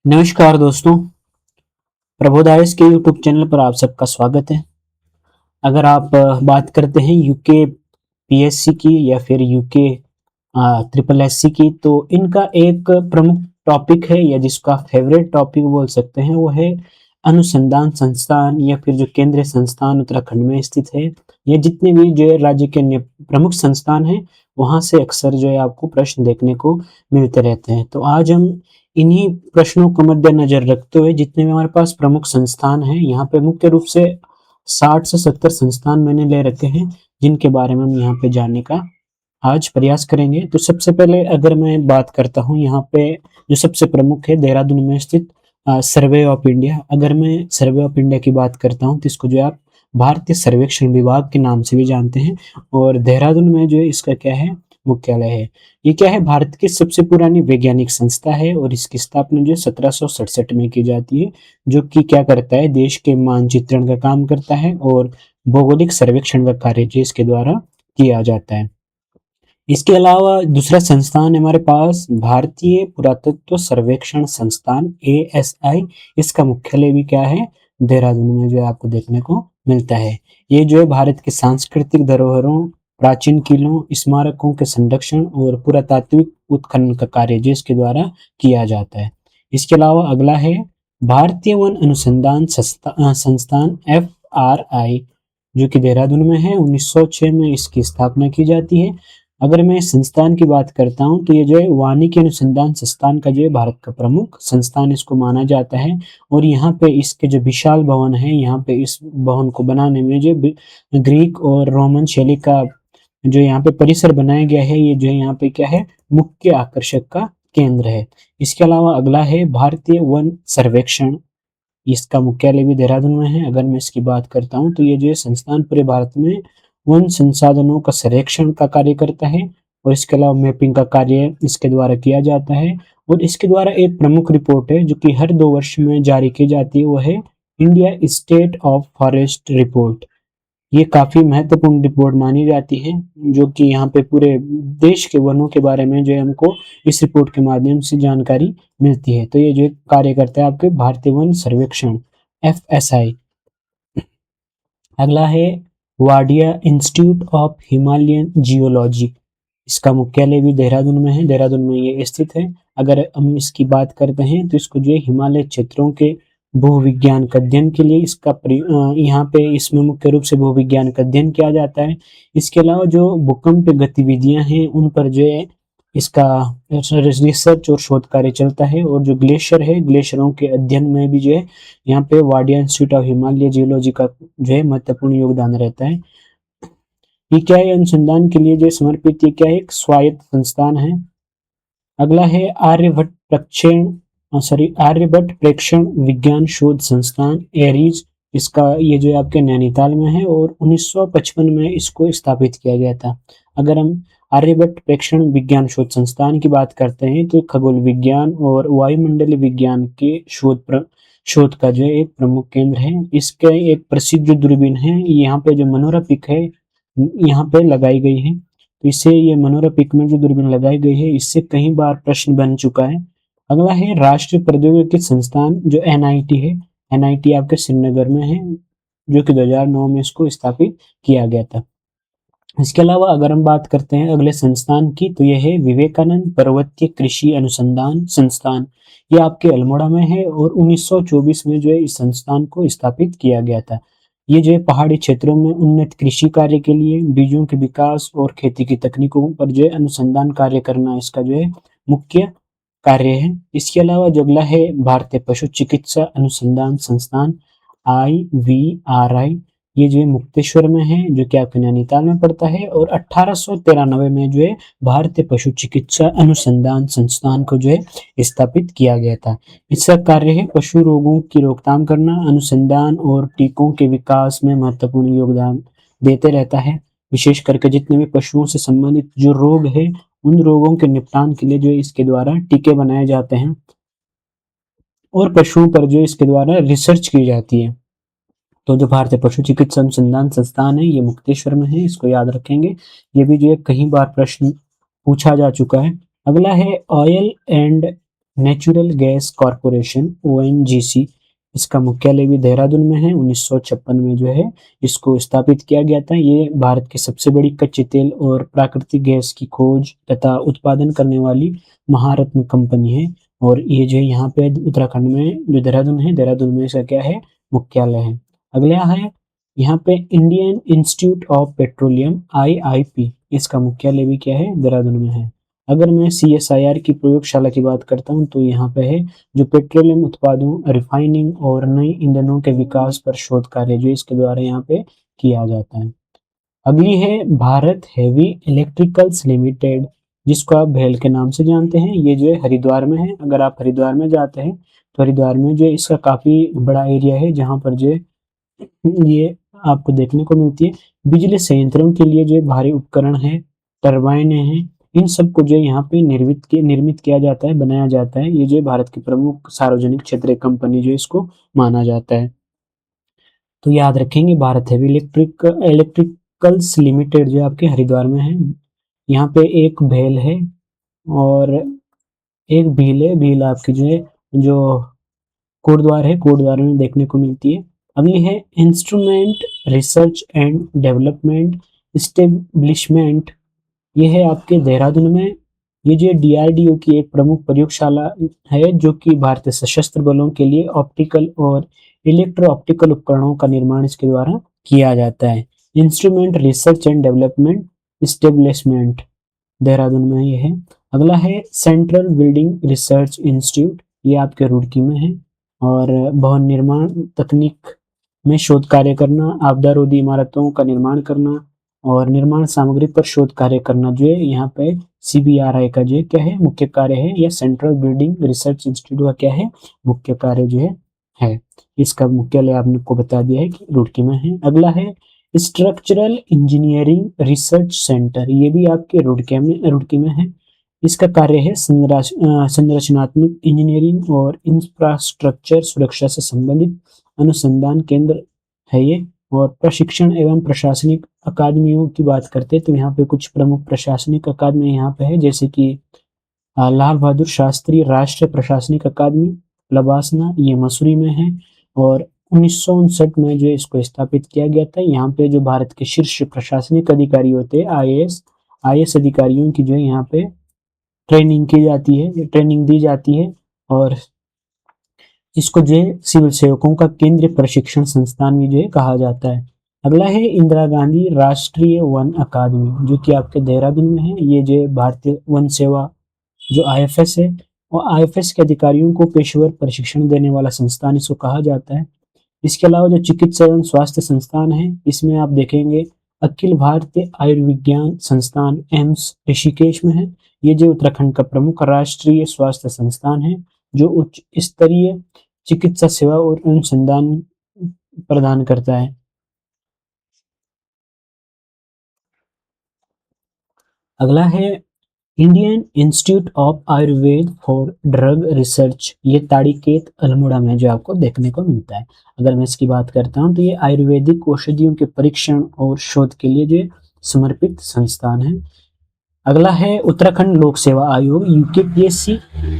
नमस्कार दोस्तों। प्रबोधायस के यूट्यूब चैनल पर आप सबका स्वागत है। अगर आप बात करते हैं यूके पीएससी की या फिर यूके ट्रिपल एससी की, तो इनका एक प्रमुख टॉपिक है या जिसका फेवरेट टॉपिक बोल सकते हैं वो है अनुसंधान संस्थान या फिर जो केंद्रीय संस्थान उत्तराखंड में स्थित है। ये जितने भी जो है राज्य के प्रमुख संस्थान हैं वहाँ से अक्सर जो है आपको प्रश्न देखने को मिलते रहते हैं। तो आज हम इन्हीं प्रश्नों को मद्देनजर रखते हुए जितने भी हमारे पास प्रमुख संस्थान हैं, यहाँ पे मुख्य रूप से 60 से 70 संस्थान मैंने ले रखे हैं जिनके बारे में हम यहाँ पे जानने का आज प्रयास करेंगे। तो सबसे पहले अगर मैं बात करता हूँ यहाँ पे जो सबसे प्रमुख है देहरादून में स्थित सर्वे ऑफ इंडिया। अगर मैं सर्वे ऑफ इंडिया की बात करता हूँ तो इसको जो है आप भारतीय सर्वेक्षण विभाग के नाम से भी जानते हैं और देहरादून में जो है इसका क्या है मुख्यालय है। ये क्या है, भारत की सबसे पुरानी वैज्ञानिक संस्था है और इसकी स्थापना जो 1767 में की जाती है, जो कि क्या करता है देश के मानचित्रण का काम करता है और भौगोलिक सर्वेक्षण का कार्य जो इसके द्वारा किया जाता है। इसके अलावा दूसरा संस्थान है हमारे पास भारतीय पुरातत्व सर्वेक्षण संस्थान ASI। इसका मुख्यालय भी क्या है देहरादून में जो है आपको देखने को मिलता है। ये जो है भारत के सांस्कृतिक धरोहरों, प्राचीन किलों, स्मारकों के संरक्षण और पुरातात्विक उत्खनन का कार्य जो इसके द्वारा किया जाता है। इसके अलावा अगला है भारतीय वन अनुसंधान संस्थान FRI, जो कि देहरादून में है। 1906 में इसकी स्थापना की जाती है। अगर मैं संस्थान की बात करता हूँ तो ये जो है वानिकी अनुसंधान संस्थान का जो है भारत का प्रमुख संस्थान इसको माना जाता है और यहाँ पे इसके जो विशाल भवन है, यहाँ पे इस भवन को बनाने में जो ग्रीक और रोमन शैली का जो यहाँ पे परिसर बनाया गया है, ये जो है यहाँ पे क्या है मुख्य आकर्षक का केंद्र है। इसके अलावा अगला है भारतीय वन सर्वेक्षण। इसका मुख्यालय भी देहरादून में है। अगर मैं इसकी बात करता हूँ तो ये जो है संस्थान पूरे भारत में वन संसाधनों का संरक्षण का कार्य करता है और इसके अलावा मैपिंग का कार्य इसके द्वारा किया जाता है। और इसके द्वारा एक प्रमुख रिपोर्ट है जो कि हर 2 वर्ष में जारी की जाती है, वो है India state of forest report. ये काफी महत्वपूर्ण रिपोर्ट मानी जाती है जो कि यहाँ पे पूरे देश के वनों के बारे में जो है हमको इस रिपोर्ट के माध्यम से जानकारी मिलती है। तो ये जो कार्य करता है आपके भारतीय वन सर्वेक्षण FSI। अगला है Wadia institute of Himalayan geology. इसका मुख्यालय भी देहरादून में है। देहरादून में ये स्थित है। अगर हम इसकी बात करते हैं तो इसको जो है हिमालय क्षेत्रों के भूविज्ञान का अध्ययन के लिए यहाँ पे इसमें मुख्य रूप से भूविज्ञान का अध्ययन किया जाता है। इसके अलावा जो भूकंप गतिविधियां हैं उन पर जो है इसका रिसर्च और शोध कार्य चलता है और जो ग्लेशियर है ग्लेशियरों के अध्ययन में भी जो है यहाँ पे Wadia institute of Himalaya geology का जो है महत्वपूर्ण योगदान रहता है। ये क्या है अनुसंधान के लिए जो समर्पित, ये क्या है एक स्वायत्त संस्थान है। अगला है आर्यभट्ट प्रेक्षण विज्ञान शोध संस्थान एरीज। इसका ये जो है आपके नैनीताल में है और 1955 में इसको स्थापित किया गया था। अगर हम आर्यभट्ट प्रेक्षण विज्ञान शोध संस्थान की बात करते हैं तो खगोल विज्ञान और वायुमंडलीय विज्ञान के शोध का जो है एक प्रमुख केंद्र है। इसके एक प्रसिद्ध जो दूरबीन है यहाँ पे जो मनोरा पिक है यहाँ पे लगाई गई है। तो इससे ये मनोरा पिक में जो दूरबीन लगाई गई है इससे कई बार प्रश्न बन चुका है। अगला है राष्ट्रीय प्रौद्योगिकी संस्थान जो NIT है। NIT आपके श्रीनगर में है जो कि 2009 में इसको स्थापित किया गया था। इसके अलावा अगर हम बात करते हैं अगले संस्थान की तो यह है विवेकानंद पर्वतीय कृषि अनुसंधान संस्थान। ये आपके अल्मोड़ा में है और 1924 में जो है इस संस्थान को स्थापित किया गया था। ये जो है पहाड़ी क्षेत्रों में उन्नत कृषि कार्य के लिए बीजों के विकास और खेती की तकनीकों पर जो है अनुसंधान कार्य करना इसका जो है मुख्य कार्य है। इसके अलावा जो अगला है भारतीय पशु चिकित्सा अनुसंधान संस्थान IVRI। ये जो है मुक्तेश्वर में है जो कि आपके नैनीताल में पड़ता है और 1893 में जो है भारतीय पशु चिकित्सा अनुसंधान संस्थान को जो है स्थापित किया गया था। इसका कार्य है पशु रोगों की रोकथाम करना, अनुसंधान और टीकों के विकास में महत्वपूर्ण योगदान देते रहता है। विशेष करके जितने भी पशुओं से संबंधित जो रोग है उन रोगों के निपटान के लिए जो इसके द्वारा टीके बनाए जाते हैं और पशुओं पर जो इसके द्वारा रिसर्च की जाती है। तो जो भारतीय पशु चिकित्सा अनुसंधान संस्थान है ये मुक्तेश्वर में है, इसको याद रखेंगे। ये भी जो है कई बार प्रश्न पूछा जा चुका है। अगला है oil and natural gas corporation ONGC, इसका मुख्यालय भी देहरादून में है। 1956 में जो है इसको स्थापित किया गया था। ये भारत की सबसे बड़ी कच्चे तेल और प्राकृतिक गैस की खोज तथा उत्पादन करने वाली महारत्न कंपनी है। और ये जो यहाँ पे उत्तराखंड में जो देहरादून है, देहरादून में इसका क्या है, मुख्यालय है। अगला है यहाँ पे Indian institute of petroleum IIP, इसका मुख्यालय भी क्या है, देहरादून में है। अगर मैं CSIR की प्रयोगशाला की बात करता हूँ तो यहाँ पे है जो पेट्रोलियम उत्पादों, रिफाइनिंग और नई ईंधनों के विकास पर शोध कार्य जो इसके द्वारा यहाँ पे किया जाता है। अगली है भारत हेवी इलेक्ट्रिकल्स लिमिटेड, जिसको आप भेल के नाम से जानते हैं। ये जो है हरिद्वार में है। अगर आप हरिद्वार में जाते हैं तो हरिद्वार में जो इसका काफी बड़ा एरिया है जहाँ पर जो ये आपको देखने को मिलती है। बिजली संयंत्रों के लिए जो भारी उपकरण है, टरबाइनें हैं, इन सबको जो यहाँ पे निर्मित किया जाता है, बनाया जाता है। ये जो भारत की प्रमुख सार्वजनिक क्षेत्र कंपनी जो इसको माना जाता है। तो याद रखेंगे भारत हेवी इलेक्ट्रिकल्स लिमिटेड जो आपके हरिद्वार में है। यहाँ पे एक भेल है और एक भील है। भील आपकी जो है जो कोटद्वार है, कोटद्वार में देखने को मिलती है। अगली है instrument research and development establishment, ये है आपके देहरादून में। ये जो DRDO की एक प्रमुख प्रयोगशाला है जो कि भारतीय सशस्त्र बलों के लिए ऑप्टिकल और इलेक्ट्रो ऑप्टिकल उपकरणों का निर्माण इसके द्वारा किया जाता है। Instrument research and development establishment Dehradun में ये है। अगला है सेंट्रल बिल्डिंग रिसर्च इंस्टीट्यूट, ये आपके रुड़की में है। और भवन निर्माण तकनीक में शोध कार्य करना, आपदारोधी इमारतों का निर्माण करना और निर्माण सामग्री पर शोध कार्य करना जो है यहाँ पे CBRI का जो है क्या है, मुख्य कार्य है। या सेंट्रल बिल्डिंग रिसर्च इंस्टीट्यूट का क्या है, मुख्य कार्य जो है। इसका मुख्यालय आपको बता दिया है कि रुड़की में है। अगला है स्ट्रक्चरल इंजीनियरिंग रिसर्च सेंटर, ये भी आपके रुड़की में है। इसका कार्य है संरचनात्मक इंजीनियरिंग और इंफ्रास्ट्रक्चर सुरक्षा से संबंधित अनुसंधान केंद्र है ये। और प्रशिक्षण एवं प्रशासनिक अकादमियों की बात करते हैं तो यहाँ पे कुछ प्रमुख प्रशासनिक अकादमी यहाँ पे है, जैसे कि लाल बहादुर शास्त्री राष्ट्रीय प्रशासनिक अकादमी लबासना, ये मसूरी में है। और 1959 में जो इसको स्थापित किया गया था। यहाँ पे जो भारत के शीर्ष प्रशासनिक अधिकारी होते हैं, IAS अधिकारियों की जो है यहाँ पे ट्रेनिंग की जाती है, ट्रेनिंग दी जाती है। और इसको जो है सिविल सेवकों का केंद्रीय प्रशिक्षण संस्थान भी जो है कहा जाता है। अगला है इंदिरा गांधी राष्ट्रीय वन अकादमी, जो कि आपके देहरादून में है। ये जो भारतीय वन सेवा जो IFS है, और IFS के अधिकारियों को पेशेवर प्रशिक्षण देने वाला संस्थान इसको कहा जाता है। इसके अलावा जो चिकित्सा एवं स्वास्थ्य संस्थान है, इसमें आप देखेंगे अखिल भारतीय आयुर्विज्ञान संस्थान एम्स ऋषिकेश में है। ये जो उत्तराखंड का प्रमुख राष्ट्रीय स्वास्थ्य संस्थान है जो उच्च स्तरीय चिकित्सा सेवा और अनुसंधान प्रदान करता है। अगला है Indian institute of Ayurveda for drug research, ये ताड़ीकेत अल्मोड़ा में जो आपको देखने को मिलता है। अगर मैं इसकी बात करता हूँ तो ये आयुर्वेदिक औषधियों के परीक्षण और शोध के लिए जो समर्पित संस्थान है। अगला है उत्तराखंड लोक सेवा आयोग UKPSC,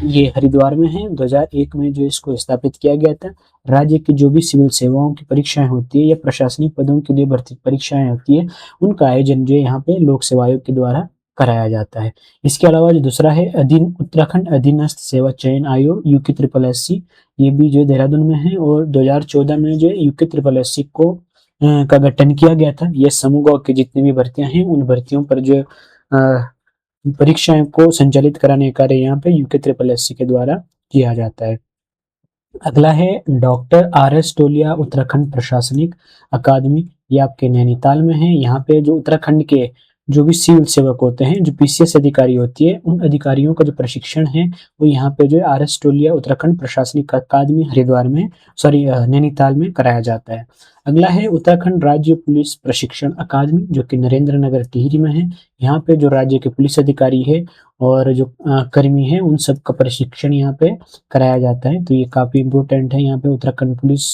ये हरिद्वार में है। 2001 में जो इसको स्थापित किया गया था। राज्य की जो भी सिविल सेवाओं की परीक्षाएं होती है या प्रशासनिक पदों के लिए भर्ती परीक्षाएं होती है, उनका आयोजन जो यहाँ पे लोक सेवा आयोग के द्वारा कराया जाता है। इसके अलावा जो दूसरा है उत्तराखंड अधीनस्थ सेवा चयन आयोग UKSSC, ये भी जो देहरादून में है। और 2014 में जो UKSSC को का गठन किया गया था। ये समूह के जितनी भी भर्तियां हैं उन भर्तियों पर जो परीक्षाएं को संचालित कराने का कार्य यहाँ पे UKSSC के द्वारा किया जाता है। अगला है डॉक्टर RS टोलिया उत्तराखंड प्रशासनिक अकादमी, ये आपके नैनीताल में है। यहाँ पे जो उत्तराखंड के जो भी सिविल सेवक होते हैं, जो PCS अधिकारी होती है, उन अधिकारियों का जो प्रशिक्षण है वो यहाँ पे जो RS टोलिया उत्तराखंड प्रशासनिक अकादमी हरिद्वार में नैनीताल में कराया जाता है। अगला है उत्तराखंड राज्य पुलिस प्रशिक्षण अकादमी, जो कि नरेंद्र नगर टिहरी में है। यहाँ पे जो राज्य के पुलिस अधिकारी है और जो कर्मी है उन सब का प्रशिक्षण यहाँ पे कराया जाता है। तो ये काफी इम्पोर्टेंट है यहाँ पे उत्तराखंड पुलिस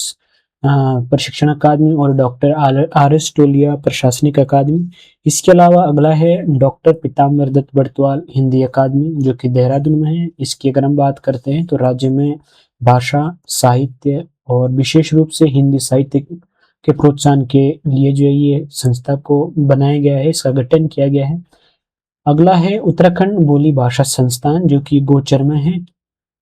प्रशिक्षण अकादमी और डॉक्टर आर एस टोलिया प्रशासनिक अकादमी। इसके अलावा अगला है डॉक्टर पीताम्बर दत्त बर्तवाल हिंदी अकादमी, जो कि देहरादून में है। इसकी अगर हम बात करते हैं तो राज्य में भाषा, साहित्य और विशेष रूप से हिंदी साहित्य के प्रोत्साहन के लिए जो ये संस्था को बनाया गया है, इसका गठन किया गया है। अगला है उत्तराखंड बोली भाषा संस्थान, जो कि गोचर में है।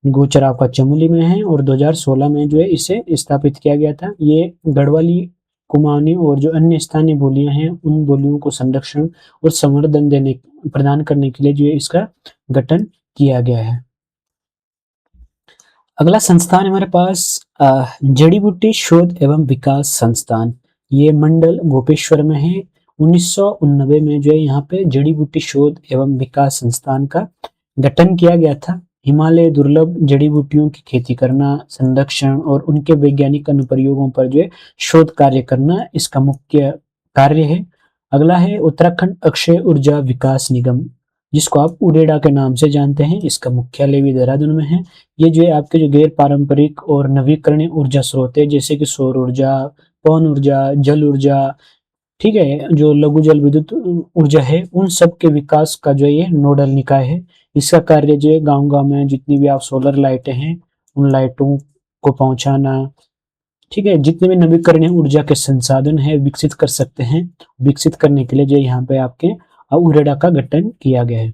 गोचर आपका चमोली में है और 2016 में जो है इसे स्थापित किया गया था। ये गढ़वाली, कुमाऊनी और जो अन्य स्थानीय बोलियां हैं उन बोलियों को संरक्षण और संवर्धन प्रदान करने के लिए जो है इसका गठन किया गया है। अगला संस्थान हमारे पास जड़ी बूटी शोध एवं विकास संस्थान। ये मंडल गोपेश्वर में है। 1989 में जो है यहाँ पे जड़ी बूटी शोध एवं विकास संस्थान का गठन किया गया था। हिमालय दुर्लभ जड़ी बूटियों की खेती करना, संरक्षण और उनके वैज्ञानिक अनुप्रयोगों पर जो है शोध कार्य करना इसका मुख्य कार्य है। अगला है उत्तराखंड अक्षय ऊर्जा विकास निगम, जिसको आप उरेडा के नाम से जानते हैं। इसका मुख्यालय भी देहरादून में है। ये जो है आपके जो गैर पारंपरिक और नवीकरणीय ऊर्जा स्रोत है, जैसे कि सौर ऊर्जा, पवन ऊर्जा, जल ऊर्जा, ठीक है, जो लघु जल विद्युत ऊर्जा है, उन सब के विकास का जो ये नोडल निकाय है। इसका कार्य जो है गांव-गांव में जितनी भी आप सोलर लाइटें हैं, उन लाइटों को पहुंचाना, ठीक है, जितने भी नवीकरणीय ऊर्जा के संसाधन है विकसित कर सकते हैं, विकसित करने के लिए जो यहाँ पे आपके उरेडा का गठन किया गया है।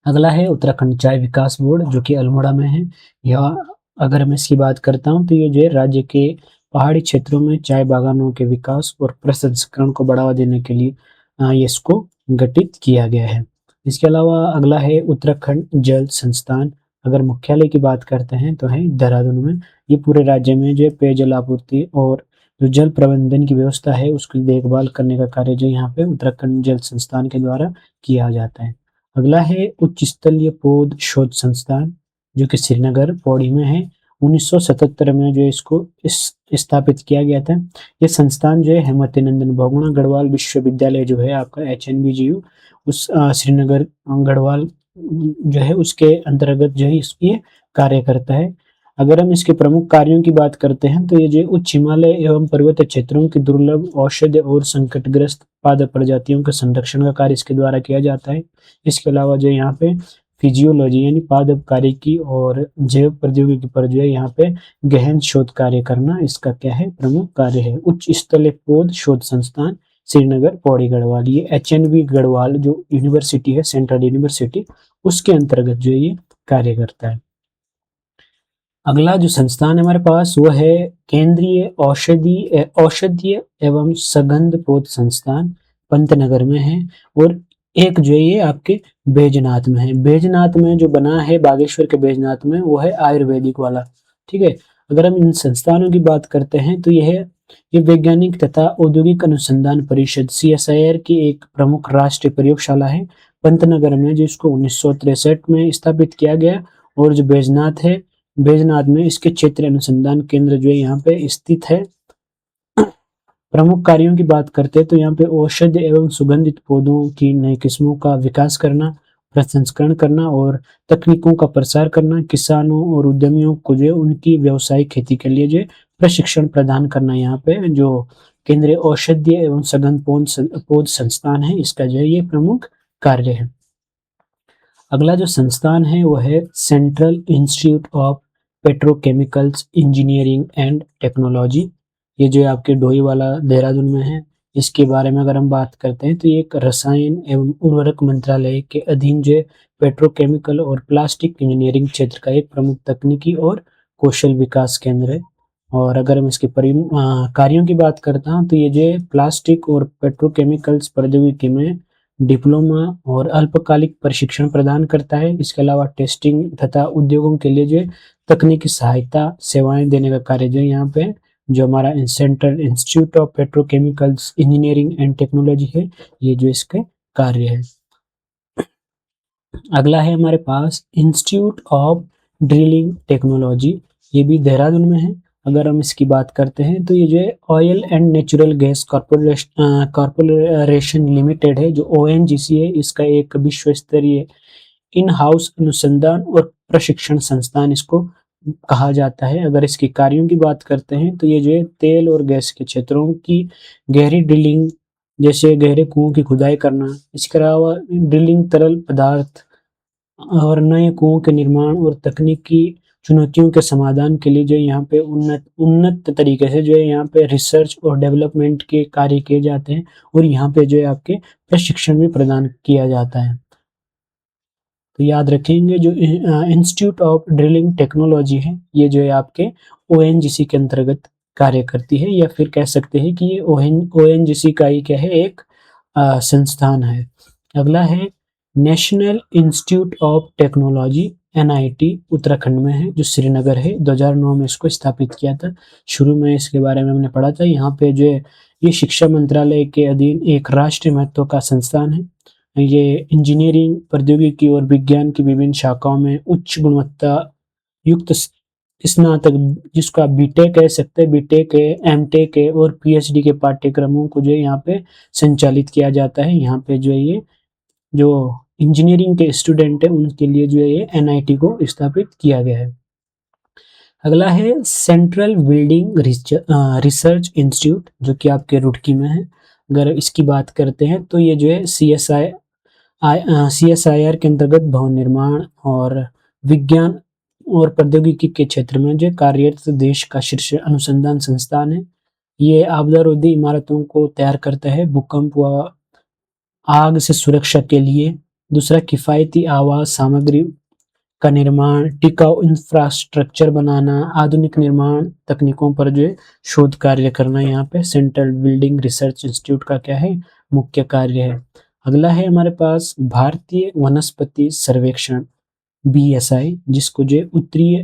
अगला है उत्तराखंड चाय विकास बोर्ड, जो कि अल्मोड़ा में है। यह, अगर मैं इसकी बात करता हूँ तो ये जो है राज्य के पहाड़ी क्षेत्रों में चाय बागानों के विकास और प्रसंस्करण को बढ़ावा देने के लिए ये इसको गठित किया गया है। इसके अलावा अगला है उत्तराखंड जल संस्थान। अगर मुख्यालय की बात करते हैं तो है देहरादून में। ये पूरे राज्य में जो है पेयजल आपूर्ति और जो जल प्रबंधन की व्यवस्था है उसकी देखभाल करने का कार्य जो यहाँ पे उत्तराखंड जल संस्थान के द्वारा किया जाता है। अगला है उच्च स्तरीय पौध शोध संस्थान, जो कि श्रीनगर पौड़ी में है। 1977 में जो इसको स्थापित किया गया था। ये संस्थान जो है हेमवती नंदन बहुगुणा गढ़वाल विश्वविद्यालय जो है आपका HNVGU, उस श्रीनगर गढ़वाल जो है उसके अंतर्गत जो है ये कार्य करता है। अगर हम इसके प्रमुख कार्यों की बात करते हैं तो ये जो उच्च हिमालय एवं पर्वतीय क्षेत्रों की दुर्लभ औषधि और संकटग्रस्त पादप प्रजातियों के संरक्षण का कार्य इसके द्वारा किया जाता है। इसके अलावा जो यहाँ पे फिजियोलॉजी यानी पादप कार्यकी और जैव प्रौद्योगिकी पर जो है यहाँ पे गहन शोध कार्य करना इसका क्या है, प्रमुख कार्य है। उच्च स्तरीय पौध शोध संस्थान श्रीनगर पौड़ी गढ़वाल, ये HNV गढ़वाल जो यूनिवर्सिटी है, सेंट्रल यूनिवर्सिटी, उसके अंतर्गत जो ये कार्य करता है। अगला जो संस्थान है हमारे पास वो है केंद्रीय औषधीय एवं सगंध पौध संस्थान, पंतनगर में है। और एक जो ये आपके बैजनाथ में है। बैजनाथ में जो बना है बागेश्वर के बैजनाथ में, वो है आयुर्वेदिक वाला, ठीक है। अगर हम इन संस्थानों की बात करते हैं तो ये वैज्ञानिक तथा औद्योगिक अनुसंधान परिषद CSIR की एक प्रमुख राष्ट्रीय प्रयोगशाला है पंतनगर में, जिसको 1963 में स्थापित किया गया। और जो बैजनाथ है, बैजनाथ में इसके क्षेत्रीय अनुसंधान केंद्र जो है यहाँ पे स्थित है। प्रमुख कार्यों की बात करते हैं तो यहाँ पे औषध एवं सुगंधित पौधों की नई किस्मों का विकास करना, प्रसंस्करण करना और तकनीकों का प्रसार करना, किसानों और उद्यमियों को जो उनकी व्यावसायिक खेती के लिए जो प्रशिक्षण प्रदान करना, यहाँ पे जो केंद्रीय औषधीय एवं सघन पौध संस्थान है इसका जो है ये प्रमुख कार्य है। अगला जो संस्थान है वो है central institute of petrochemicals engineering and technology. ये जो आपके डोईवाला देहरादून में है। इसके बारे में अगर हम बात करते हैं तो ये एक रसायन एवं उर्वरक मंत्रालय के अधीन जो पेट्रोकेमिकल और प्लास्टिक इंजीनियरिंग क्षेत्र का एक प्रमुख तकनीकी और कौशल विकास केंद्र है। और अगर हम इसके कार्यों की बात करता हूँ तो ये जो प्लास्टिक और पेट्रोकेमिकल्स प्रौद्योगिकी में डिप्लोमा और अल्पकालिक प्रशिक्षण प्रदान करता है। इसके अलावा टेस्टिंग तथा उद्योगों के लिए जो तकनीकी सहायता सेवाएं देने का कार्य जो यहाँ पे जो हमारा central institute of petrochemicals engineering and technology है, ये जो इसके कार्य है। अगला है हमारे पास इंस्टीट्यूट ऑफ ड्रिलिंग टेक्नोलॉजी, ये भी देहरादून में है। अगर हम इसकी बात करते हैं तो ये जो है oil and natural gas corporation limited है, जो ONGC है, इसका एक विश्व स्तरीय इन हाउस अनुसंधान और प्रशिक्षण संस्थान इसको कहा जाता है। अगर इसके कार्यों की बात करते हैं तो ये जो है तेल और गैस के क्षेत्रों की गहरी ड्रिलिंग, जैसे गहरे कुओं की खुदाई करना, इसके अलावा ड्रिलिंग तरल पदार्थ और नए कुओं के निर्माण और तकनीकी चुनौतियों के समाधान के लिए जो है यहाँ पे उन्नत उन्नत तरीके से जो है यहाँ पे रिसर्च और डेवलपमेंट के कार्य किए जाते हैं और यहाँ पे जो है आपके प्रशिक्षण भी प्रदान किया जाता है। तो याद रखेंगे जो इंस्टीट्यूट ऑफ ड्रिलिंग टेक्नोलॉजी है, ये जो है आपके ओएनजीसी के अंतर्गत कार्य करती है, या फिर कह सकते हैं कि ये ओएनजीसी का ही क्या है, एक संस्थान है। अगला है national institute of technology, NIT, Uttarakhand में है, जो श्रीनगर है। 2009 में इसको स्थापित किया था। शुरू में इसके बारे में हमने पढ़ा था। यहाँ पे जो है ये शिक्षा मंत्रालय के अधीन एक राष्ट्रीय महत्व का संस्थान है। ये इंजीनियरिंग, प्रौद्योगिकी और विज्ञान की विभिन्न शाखाओं में उच्च गुणवत्ता युक्त स्नातक, जिसको आप बीटेक कह सकते हैं, बीटेक है, एमटेक है और पीएचडी के पाठ्यक्रमों को जो है यहाँ पे संचालित किया जाता है। यहाँ पे जो है ये जो इंजीनियरिंग के स्टूडेंट है उनके लिए जो है ये एनआईटी को स्थापित किया गया है। अगला है सेंट्रल बिल्डिंग रिसर्च इंस्टीट्यूट, जो कि आपके रुड़की में है। अगर इसकी बात करते हैं तो ये जो है सीएसआईआर के अंतर्गत भवन निर्माण और विज्ञान और प्रौद्योगिकी के क्षेत्र में जो कार्यरत देश का शीर्ष अनुसंधान संस्थान है। ये आपदारोधी इमारतों को तैयार करता है, भूकंप व आग से सुरक्षा के लिए। दूसरा, किफ़ायती आवास सामग्री का निर्माण, टिकाऊ इंफ्रास्ट्रक्चर बनाना, आधुनिक निर्माण तकनीकों पर जो है शोध कार्य करना, यहाँ पे सेंट्रल बिल्डिंग रिसर्च इंस्टीट्यूट का क्या है, मुख्य कार्य है। अगला है हमारे पास भारतीय वनस्पति सर्वेक्षण, बीएसआई, जिसको जो उत्तरीय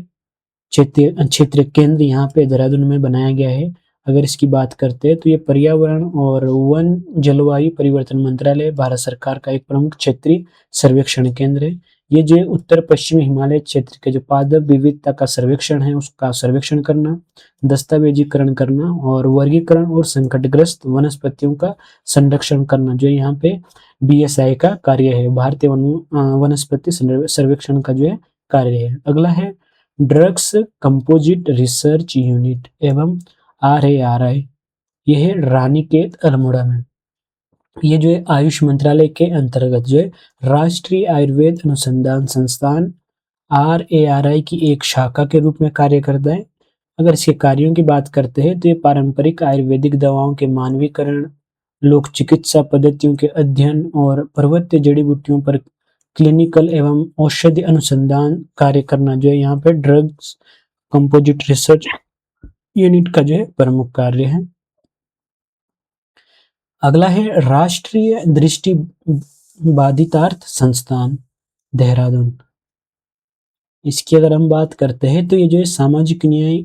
क्षेत्रीय केंद्र यहाँ पे देहरादून में बनाया गया है। अगर इसकी बात करते हैं तो ये पर्यावरण और वन जलवायु परिवर्तन मंत्रालय, भारत सरकार का एक प्रमुख क्षेत्रीय सर्वेक्षण केंद्र है। ये जो उत्तर पश्चिमी हिमालय क्षेत्र के जो पादप विविधता का सर्वेक्षण है उसका सर्वेक्षण करना, दस्तावेजीकरण करना और वर्गीकरण और संकटग्रस्त वनस्पतियों का संरक्षण करना, जो यहाँ पे बीएसआई का कार्य है, भारतीय वनस्पति सर्वेक्षण का जो है कार्य है। अगला है ड्रग्स कंपोजिट रिसर्च यूनिट एवं RARI, ये है रानीखेत अल्मोड़ा में। ये जो है आयुष मंत्रालय के अंतर्गत जो है राष्ट्रीय आयुर्वेद अनुसंधान संस्थान RARI की एक शाखा के रूप में कार्य करता है। अगर इसके कार्यों की बात करते हैं तो ये पारंपरिक आयुर्वेदिक दवाओं के मानवीकरण, लोक चिकित्सा पद्धतियों के अध्ययन और पर्वतीय जड़ी बूटियों पर क्लिनिकल एवं औषधि अनुसंधान कार्य करना, जो है यहाँ पे ड्रग्स कंपोजिट रिसर्च यूनिट का जो है प्रमुख कार्य है। अगला है राष्ट्रीय दृष्टि बाधितार्थ संस्थान, देहरादून। इसकी अगर हम बात करते हैं तो ये जो है सामाजिक न्याय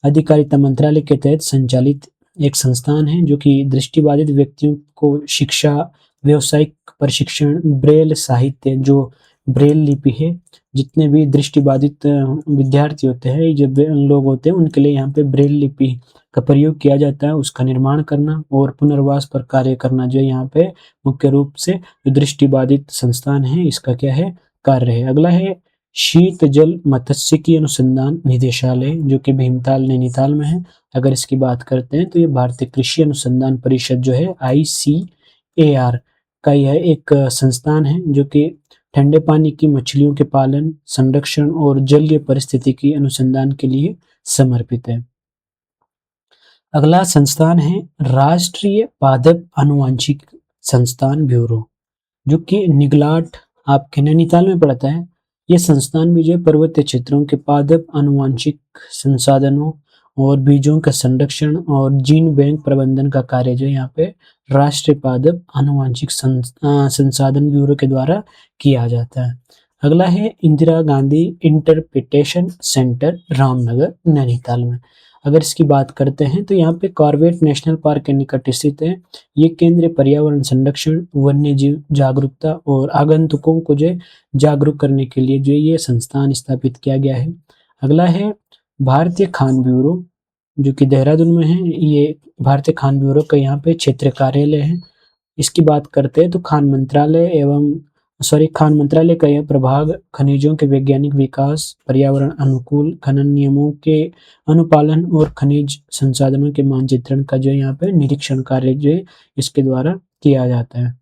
अधिकारिता मंत्रालय के तहत संचालित एक संस्थान है, जो कि दृष्टिबाधित व्यक्तियों को शिक्षा, व्यावसायिक प्रशिक्षण, ब्रेल साहित्य, जो ब्रेल लिपि है, जितने भी दृष्टिबाधित विद्यार्थी होते हैं, जो लोग होते हैं, उनके लिए यहाँ पे ब्रेल लिपि का प्रयोग किया जाता है, उसका निर्माण करना और पुनर्वास पर कार्य करना, जो यहाँ पे मुख्य रूप से जो दृष्टिबाधित संस्थान है इसका क्या है, कार्य है। अगला है शीत जल मत्स्यिकी अनुसंधान निदेशालय, जो कि भीमताल नैनीताल में है। अगर इसकी बात करते हैं तो ये भारतीय कृषि अनुसंधान परिषद जो है ICAR का यह एक संस्थान है, जो कि ठंडे पानी की मछलियों के पालन, संरक्षण और जलीय परिस्थितिकी अनुसंधान के लिए समर्पित है। अगला संस्थान है राष्ट्रीय पादप आनुवंशिक संस्थान ब्यूरो, जो कि निगलाट आपके नैनीताल में पड़ता है। ये संस्थान भी जो है पर्वतीय क्षेत्रों के पादप आनुवंशिक संसाधनों और बीजों का संरक्षण और जीन बैंक प्रबंधन का कार्य जो यहाँ पे राष्ट्रीय पादप आनुवंशिक संसाधन ब्यूरो के द्वारा किया जाता है। अगला है इंदिरा गांधी इंटरप्रिटेशन सेंटर, रामनगर, नैनीताल में। अगर इसकी बात करते हैं तो यहाँ पे कॉर्बेट नेशनल पार्क के निकट स्थित है। ये केंद्र पर्यावरण संरक्षण, वन्य जीव जागरूकता और आगंतुकों को जो जागरूक करने के लिए जो ये संस्थान स्थापित किया गया है। अगला है भारतीय खान ब्यूरो, जो कि देहरादून में है। ये भारतीय खान ब्यूरो का यहाँ पे क्षेत्रीय कार्यालय है। इसकी बात करते हैं तो खान मंत्रालय एवं खान मंत्रालय का यह प्रभाग खनिजों के वैज्ञानिक विकास, पर्यावरण अनुकूल खनन नियमों के अनुपालन और खनिज संसाधनों के मानचित्रण का जो यहाँ पे निरीक्षण कार्य जो है इसके द्वारा किया जाता है।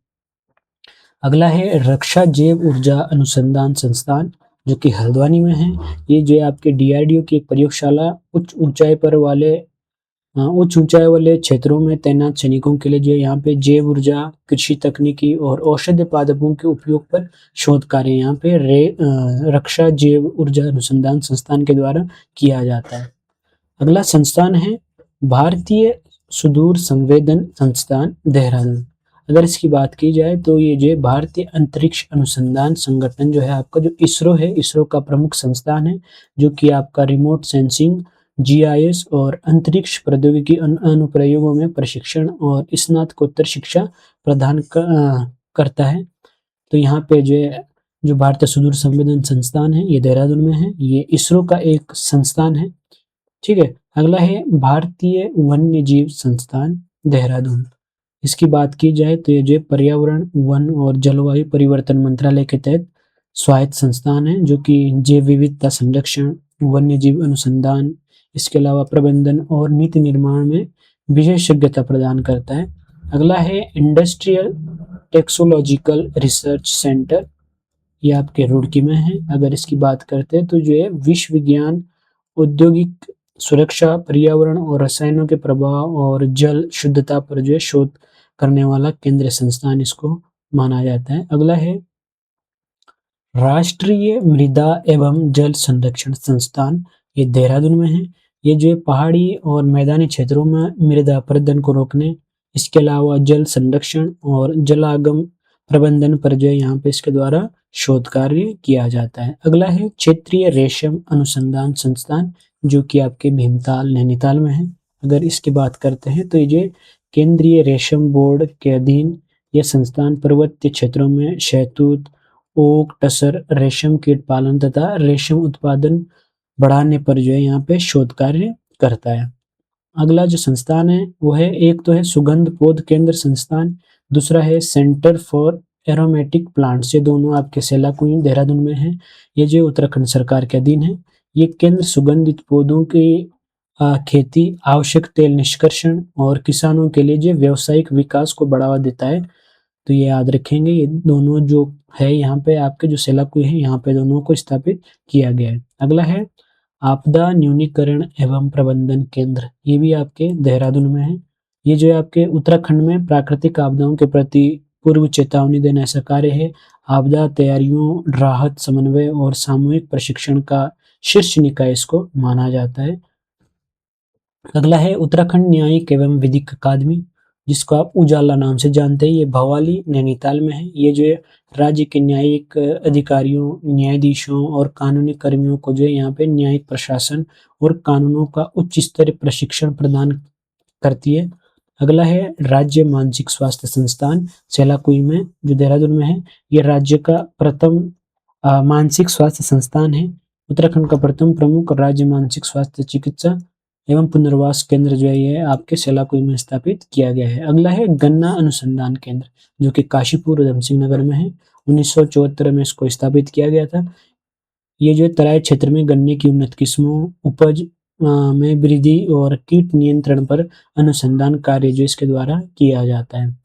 अगला है रक्षा जैव ऊर्जा अनुसंधान संस्थान, जो कि हल्द्वानी में है। ये जो है आपके डीआरडीओ की एक प्रयोगशाला उच्च ऊंचाई वाले क्षेत्रों में तैनात सैनिकों के लिए जो है यहाँ पे जैव ऊर्जा, कृषि तकनीकी और औषधि पादपों के उपयोग पर शोध कार्य यहाँ पे रक्षा जैव ऊर्जा अनुसंधान संस्थान के द्वारा किया जाता है। अगला संस्थान है भारतीय सुदूर संवेदन संस्थान देहरादून। अगर इसकी बात की जाए तो ये जो भारतीय अंतरिक्ष अनुसंधान संगठन जो है आपका जो इसरो है, इसरो का प्रमुख संस्थान है, जो कि आपका रिमोट सेंसिंग, जीआईएस और अंतरिक्ष प्रौद्योगिकी अनुप्रयोगों में प्रशिक्षण और स्नातकोत्तर शिक्षा प्रदान करता है। तो यहाँ पे जो भारतीय सुदूर संवेदन संस्थान है ये देहरादून में है, ये इसरो का एक संस्थान है। ठीक है। अगला है भारतीय वन्य जीव संस्थान देहरादून। इसकी बात की जाए तो ये जो पर्यावरण, वन और जलवायु परिवर्तन मंत्रालय के तहत स्वायत्त संस्थान है, जो कि जैव विविधता संरक्षण, वन्य जीव अनुसंधान, इसके अलावा प्रबंधन और नीति निर्माण में विशेषज्ञता प्रदान करता है। अगला है इंडस्ट्रियल टेक्सोलॉजिकल रिसर्च सेंटर, ये आपके रुड़की में है। अगर इसकी बात करते हैं तो जो है विश्व विज्ञान, औद्योगिक सुरक्षा, पर्यावरण और रसायनों के प्रभाव और जल शुद्धता पर जो है शोध करने वाला केंद्रीय संस्थान इसको माना जाता है। अगला है राष्ट्रीय मृदा एवं जल संरक्षण संस्थान, ये देहरादून में है। ये जो है पहाड़ी और मैदानी क्षेत्रों में मृदा अपरदन को रोकने, इसके अलावा जल संरक्षण और जलागम प्रबंधन पर जो है यहाँ पे इसके द्वारा शोध कार्य किया जाता है। अगला है क्षेत्रीय रेशम अनुसंधान संस्थान, जो कि आपके भीमताल नैनीताल में है। अगर इसकी बात करते हैं तो ये केंद्रीय रेशम बोर्ड के अधीन यह संस्थान पर्वतीय क्षेत्रों में शहतूत, ओक, टसर, रेशम कीट पालन तथा रेशम उत्पादन बढ़ाने पर जो है यहाँ पे शोध कार्य करता है। अगला जो संस्थान है वो है, एक तो है सुगंध पौध केंद्र संस्थान, दूसरा है सेंटर फॉर एरोमेटिक प्लांट्स। ये दोनों आपके सेलाकुई देहरादून में है। ये जो उत्तराखंड सरकार के अधीन है। ये केंद्र सुगंधित पौधों की खेती, आवश्यक तेल निष्कर्षण और किसानों के लिए जो व्यावसायिक विकास को बढ़ावा देता है। तो ये याद रखेंगे, ये दोनों जो है यहाँ पे आपके जो सेलाकुई है यहाँ पे दोनों को स्थापित किया गया है। अगला है आपदा न्यूनीकरण एवं प्रबंधन केंद्र, ये भी आपके देहरादून में है। ये जो है आपके उत्तराखंड में प्राकृतिक आपदाओं के प्रति पूर्व चेतावनी देना ऐसा कार्य है। आपदा तैयारियों, राहत समन्वय और सामूहिक प्रशिक्षण का शीर्ष निकाय इसको माना जाता है। अगला है उत्तराखंड न्यायिक एवं विधिक अकादमी, जिसको आप उजाला नाम से जानते हैं। ये भवाली नैनीताल में है। ये जो है राज्य के न्यायिक अधिकारियों, न्यायाधीशों और कानूनी कर्मियों को जो है यहाँ पे न्यायिक प्रशासन और कानूनों का उच्च स्तरीय प्रशिक्षण प्रदान करती है। अगला है राज्य मानसिक स्वास्थ्य संस्थान सेलाकुई में, जो देहरादून में है। ये राज्य का प्रथम मानसिक स्वास्थ्य संस्थान है। उत्तराखंड का प्रथम प्रमुख राज्य मानसिक स्वास्थ्य चिकित्सा एवं पुनर्वास केंद्र जो है ये आपके सेलाकुई में स्थापित किया गया है। अगला है गन्ना अनुसंधान केंद्र, जो कि काशीपुर उधमसिंह नगर में है। 1974 में इसको स्थापित किया गया था। ये जो तराई क्षेत्र में गन्ने की उन्नत किस्मों, उपज में वृद्धि और कीट नियंत्रण पर अनुसंधान कार्य जो इसके द्वारा किया जाता है।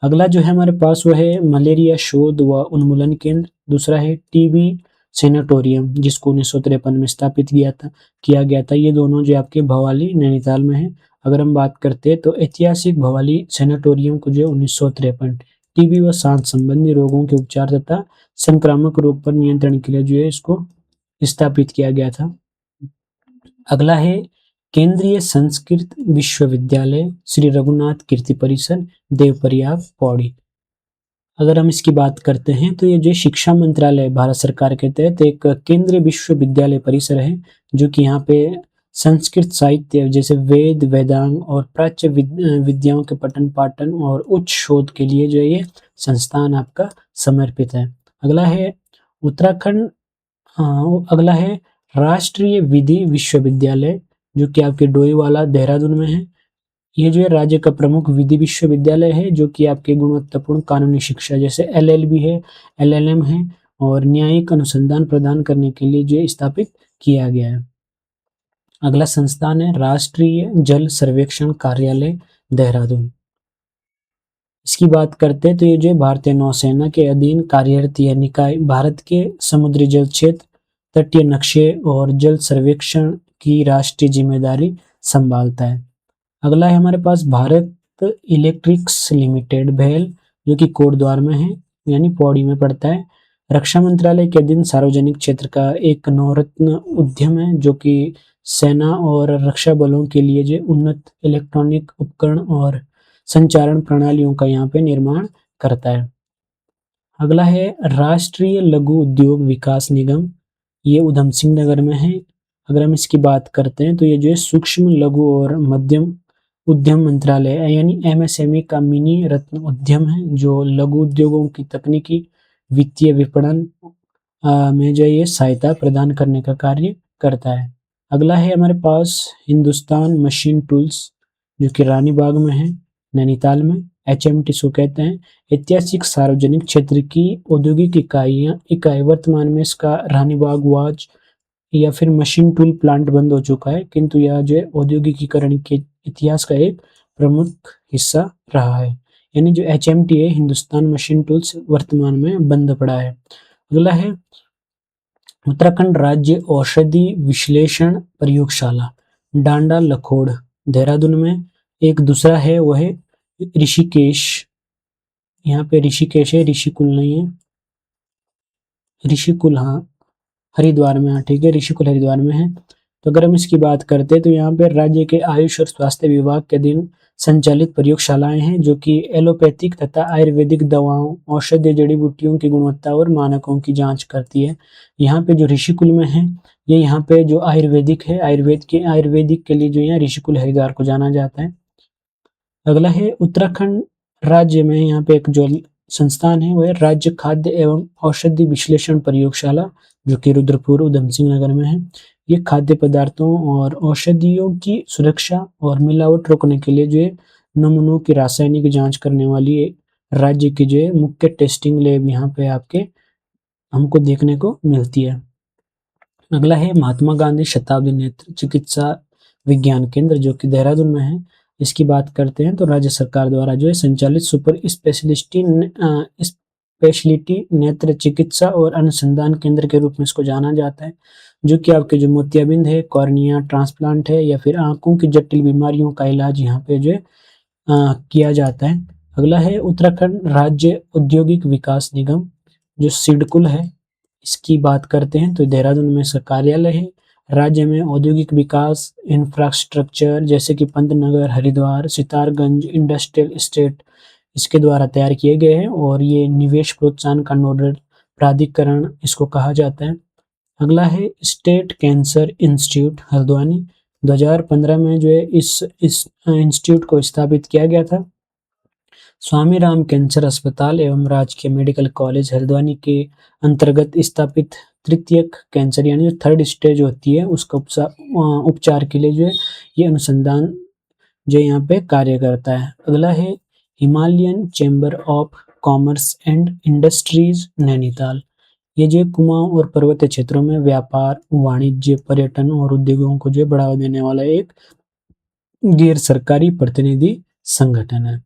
अगला जो है हमारे पास वो है मलेरिया शोध व उन्मूलन केंद्र। दूसरा है टीबी सेनेटोरियम, जिसको 1953 में स्थापित किया गया था। ये दोनों जो आपके भवाली नैनीताल में है। अगर हम बात करते हैं तो ऐतिहासिक भवाली सेनेटोरियम को जो 1953 टीबी व सांस संबंधी रोगों के उपचार तथा संक्रामक रोग पर नियंत्रण के लिए जो है इसको स्थापित किया गया था। अगला है केंद्रीय संस्कृत विश्वविद्यालय श्री रघुनाथ कीर्ति परिसर देवप्रयाग पौड़ी। अगर हम इसकी बात करते हैं तो ये जो शिक्षा मंत्रालय भारत सरकार के तहत एक केंद्रीय विश्वविद्यालय परिसर है, जो कि यहाँ पे संस्कृत साहित्य जैसे वेद, वेदांग और प्राच्य विद्याओं के पठन पाठन और उच्च शोध के लिए जो है ये संस्थान आपका समर्पित है। अगला है उत्तराखंड अगला है राष्ट्रीय विधि विश्वविद्यालय, जो कि आपके डोईवाला देहरादून में है। ये जो है राज्य का प्रमुख विधि विश्वविद्यालय है, जो कि आपके गुणवत्तापूर्ण कानूनी शिक्षा जैसे LLB है, LLM है और न्यायिक अनुसंधान प्रदान करने के लिए जो स्थापित किया गया है। अगला संस्थान है राष्ट्रीय जल सर्वेक्षण कार्यालय देहरादून। इसकी बात करते हैं तो ये जो भारतीय नौसेना के अधीन कार्यरत यह निकाय भारत के समुद्री जल क्षेत्र, तटीय नक्शे और जल सर्वेक्षण की राष्ट्रीय जिम्मेदारी संभालता है। अगला है हमारे पास भारत इलेक्ट्रिक्स लिमिटेड भेल, जो कि कोटद्वार में है यानी पौड़ी में पड़ता है। रक्षा मंत्रालय के अधीन सार्वजनिक क्षेत्र का एक नवरत्न उद्यम है, जो कि सेना और रक्षा बलों के लिए जो उन्नत इलेक्ट्रॉनिक उपकरण और संचारण प्रणालियों का यहाँ पे निर्माण करता है। अगला है राष्ट्रीय लघु उद्योग विकास निगम, ये उधम सिंह नगर में है। अगर हम इसकी बात करते हैं तो ये जो है सूक्ष्म लघु और मध्यम उद्यम मंत्रालय है यानी MSME का मिनी रत्न उद्यम है, जो लघु उद्योगों की तकनीकी वित्तीय विपणन में जो ये सहायता प्रदान करने का कार्य करता है। अगला है हमारे पास हिंदुस्तान मशीन टूल्स, जो कि रानी बाग में है नैनीताल में, HMT इसको कहते हैं। ऐतिहासिक सार्वजनिक क्षेत्र की औद्योगिक इकाई वर्तमान में इसका रानी बाग वॉच या फिर मशीन टूल प्लांट बंद हो चुका है, किंतु यह जो है औद्योगिकीकरण के इतिहास का एक प्रमुख हिस्सा रहा है। यानी जो HMT है हिंदुस्तान मशीन टूल्स वर्तमान में बंद पड़ा है। अगला है उत्तराखंड राज्य औषधि विश्लेषण प्रयोगशाला डांडा लखोड़ देहरादून में। एक दूसरा है वो है ऋषिकेश, यहाँ पे ऋषिकेश है, ऋषिकुल नहीं है, ऋषिकुल हाँ हरिद्वार में, हाँ ठीक है ऋषिकुल हरिद्वार में है। तो अगर हम इसकी बात करते हैं तो यहाँ पे राज्य के आयुष और स्वास्थ्य विभाग के अधीन संचालित प्रयोगशालाएं हैं, जो कि एलोपैथिक तथा आयुर्वेदिक दवाओं, औषधीय जड़ी बूटियों की गुणवत्ता और मानकों की जांच करती है। यहाँ पे जो ऋषिकुल में है ये यहाँ पे जो आयुर्वेदिक है, आयुर्वेदिक के लिए जो यहाँ ऋषिकुल हरिद्वार को जाना जाता है। अगला है उत्तराखंड राज्य में यहाँ पे एक जो संस्थान है वो है राज्य खाद्य एवं औषधि विश्लेषण प्रयोगशाला, जो कि रुद्रपुर उधम सिंह नगर में है। ये खाद्य पदार्थों और औषधियों की सुरक्षा और मिलावट रोकने के लिए जो है नमूनों की रासायनिक जांच करने वाली राज्य की जो है मुख्य टेस्टिंग लैब यहाँ पे आपके हमको देखने को मिलती है। अगला है महात्मा गांधी शताब्दी नेत्र चिकित्सा विज्ञान केंद्र, जो कि देहरादून में है। इसकी बात करते हैं तो राज्य सरकार द्वारा जो है संचालित सुपर स्पेशलिटी नेत्र चिकित्सा और अनुसंधान केंद्र के रूप में इसको जाना जाता है, जो कि आपके जो मोतियाबिंद है, कॉर्निया ट्रांसप्लांट है या फिर आंखों की जटिल बीमारियों का इलाज यहाँ पे जो है किया जाता है। अगला है उत्तराखंड राज्य औद्योगिक विकास निगम, जो सिडकुल है। इसकी बात करते हैं तो देहरादून में इसका कार्यालय है। राज्य में औद्योगिक विकास इंफ्रास्ट्रक्चर जैसे कि पंतनगर, हरिद्वार, सितारगंज इंडस्ट्रियल एस्टेट इसके द्वारा तैयार किए गए हैं और ये निवेश प्रोत्साहन का नोडल प्राधिकरण इसको कहा जाता है। अगला है स्टेट कैंसर इंस्टीट्यूट हल्द्वानी, 2015 में जो है इस इंस्टीट्यूट को स्थापित किया गया था। स्वामी राम कैंसर अस्पताल एवं राजकीय मेडिकल कॉलेज हल्द्वानी के अंतर्गत स्थापित तृतीयक कैंसर यानी जो थर्ड स्टेज होती है उसका उपचार के लिए जो है ये अनुसंधान जो यहाँ पे कार्य करता है। अगला है Himalayan chamber of commerce and industries Nainital, ये जो कुमाऊं और पर्वतीय क्षेत्रों में व्यापार, वाणिज्य, पर्यटन और उद्योगों को जो बढ़ावा देने वाला एक गैर सरकारी प्रतिनिधि संगठन है।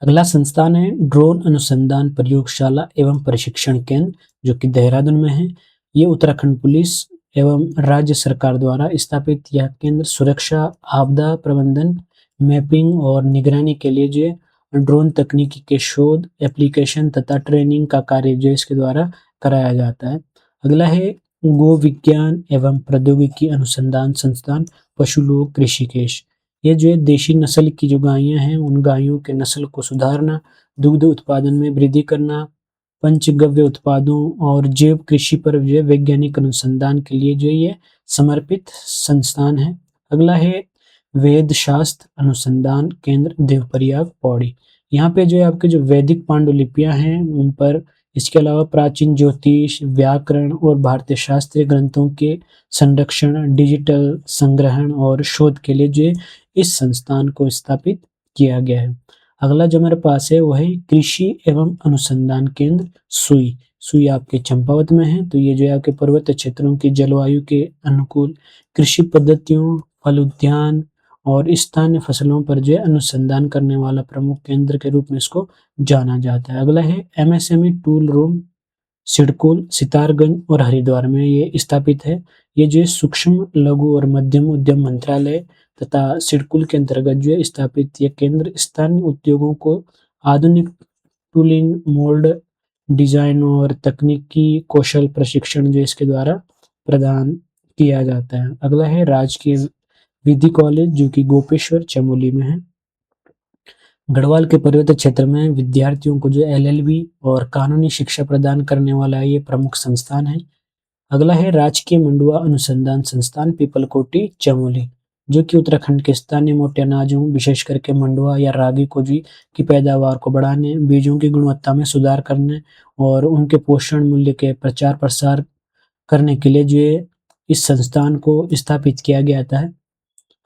अगला संस्थान है ड्रोन अनुसंधान प्रयोगशाला एवं प्रशिक्षण केंद्र, जो कि देहरादून में है। ये उत्तराखंड पुलिस एवं राज्य सरकार द्वारा स्थापित यह केंद्र सुरक्षा, आपदा प्रबंधन, मैपिंग और निगरानी के लिए जो ड्रोन तकनीकी के शोध, एप्लीकेशन तथा ट्रेनिंग का कार्य जो इसके द्वारा कराया जाता है। अगला है गो विज्ञान एवं प्रौद्योगिकी अनुसंधान संस्थान पशुलोक ऋषिकेश, ये जो है देशी नस्ल की जो गायें हैं उन गायों के नस्ल को सुधारना, दुग्ध उत्पादन में वृद्धि करना, पंचगव्य उत्पादों और जैव कृषि पर जो है वैज्ञानिक अनुसंधान के लिए जो ये समर्पित संस्थान है। अगला है वेद शास्त्र अनुसंधान केंद्र देवप्रयाग पौड़ी, यहाँ पे जो है आपके जो वैदिक पांडुलिपियां हैं उन पर इसके अलावा प्राचीन ज्योतिष, व्याकरण और भारतीय शास्त्रीय ग्रंथों के संरक्षण, डिजिटल संग्रहण और शोध के लिए जो इस संस्थान को स्थापित किया गया है। अगला जो हमारे पास है वो है कृषि एवं अनुसंधान केंद्र सुई। सुई आपके चंपावत में है। तो ये जो है आपके पर्वतीय क्षेत्रों की जलवायु के अनुकूल कृषि पद्धतियों, फल उद्यान और स्थानीय फसलों पर जो है अनुसंधान करने वाला प्रमुख केंद्र के रूप में इसको जाना जाता है। अगला है MSME tool room SIDCUL, Sitarganj और हरिद्वार में ये स्थापित है। ये जो है सूक्ष्म, लघु और मध्यम उद्यम मंत्रालय तथा सिडकुल के अंतर्गत जो है स्थापित ये केंद्र स्थानीय उद्योगों को आधुनिक टूलिंग, मोल्ड डिजाइन और तकनीकी कौशल प्रशिक्षण जो इसके द्वारा प्रदान किया जाता है। अगला है राजकीय विधि कॉलेज जो कि गोपेश्वर चमोली में है। गढ़वाल के पर्वतीय क्षेत्र में विद्यार्थियों को जो एलएलबी और कानूनी शिक्षा प्रदान करने वाला ये प्रमुख संस्थान है। अगला है राजकीय मंडुआ अनुसंधान संस्थान पीपलकोटी चमोली, जो कि उत्तराखंड के स्थानीय मोटे अनाजों विशेष करके मंडुआ या रागी को जी की पैदावार को बढ़ाने, बीजों की गुणवत्ता में सुधार करने और उनके पोषण मूल्य के प्रचार प्रसार करने के लिए जो है इस संस्थान को स्थापित किया गया था।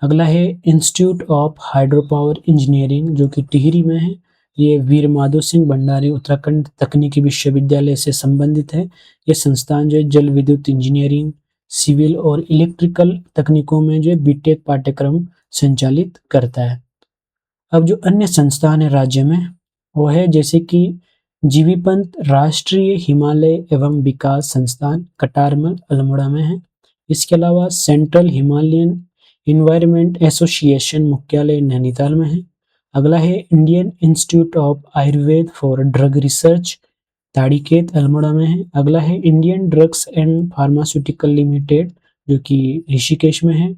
अगला है institute of hydro power engineering जो कि टिहरी में है। ये वीर माधो सिंह भंडारी उत्तराखंड तकनीकी विश्वविद्यालय से संबंधित है। ये संस्थान जो है जल विद्युत इंजीनियरिंग, सिविल और इलेक्ट्रिकल तकनीकों में जो है बीटेक पाठ्यक्रम संचालित करता है। अब जो अन्य संस्थान है राज्य में वो है जैसे कि जीवी पंत राष्ट्रीय हिमालय एवं विकास संस्थान कटारमल अल्मोड़ा में है। इसके अलावा सेंट्रल हिमालयन इन्वायरमेंट एसोसिएशन मुख्यालय नैनीताल में है। अगला है Indian institute of Ayurveda for drug research Tarikhet Almora में है। अगला है Indian drugs and pharmaceutical limited जो कि ऋषिकेश में है।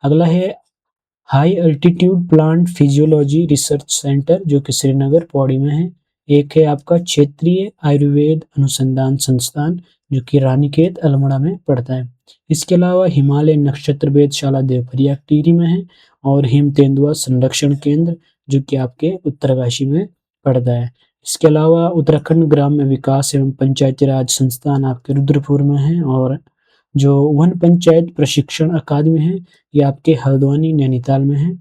अगला है high altitude plant physiology research centre जो कि श्रीनगर पौड़ी में है। एक है आपका क्षेत्रीय आयुर्वेद अनुसंधान संस्थान जो कि रानीखेत अल्मोड़ा में पड़ता है। इसके अलावा हिमालय नक्षत्र वेधशाला देवरिया टिहरी में है और हिम तेंदुआ संरक्षण केंद्र जो कि आपके उत्तरकाशी में पड़ता है। इसके अलावा उत्तराखंड ग्राम्य विकास एवं पंचायती राज संस्थान आपके रुद्रपुर में है और जो वन पंचायत प्रशिक्षण अकादमी है ये आपके हल्द्वानी नैनीताल में है।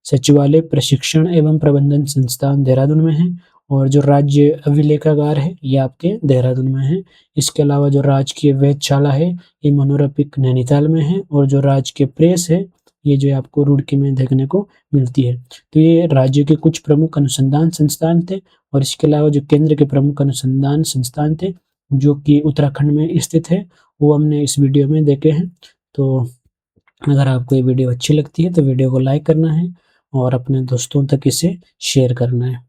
सचिवालय प्रशिक्षण एवं प्रबंधन संस्थान देहरादून में है और जो राज्य अभिलेखागार है ये आपके देहरादून में है। इसके अलावा जो राजकीय वेधशाला है ये मनोरपिक नैनीताल में है और जो राजकीय प्रेस है ये जो है आपको रुड़की में देखने को मिलती है। तो ये राज्य के कुछ प्रमुख अनुसंधान संस्थान थे और इसके अलावा जो केंद्र के प्रमुख अनुसंधान संस्थान थे जो कि उत्तराखंड में स्थित है वो हमने इस वीडियो में देखे हैं। तो अगर आपको ये वीडियो अच्छी लगती है तो वीडियो को लाइक करना है और अपने दोस्तों तक इसे शेयर करना है।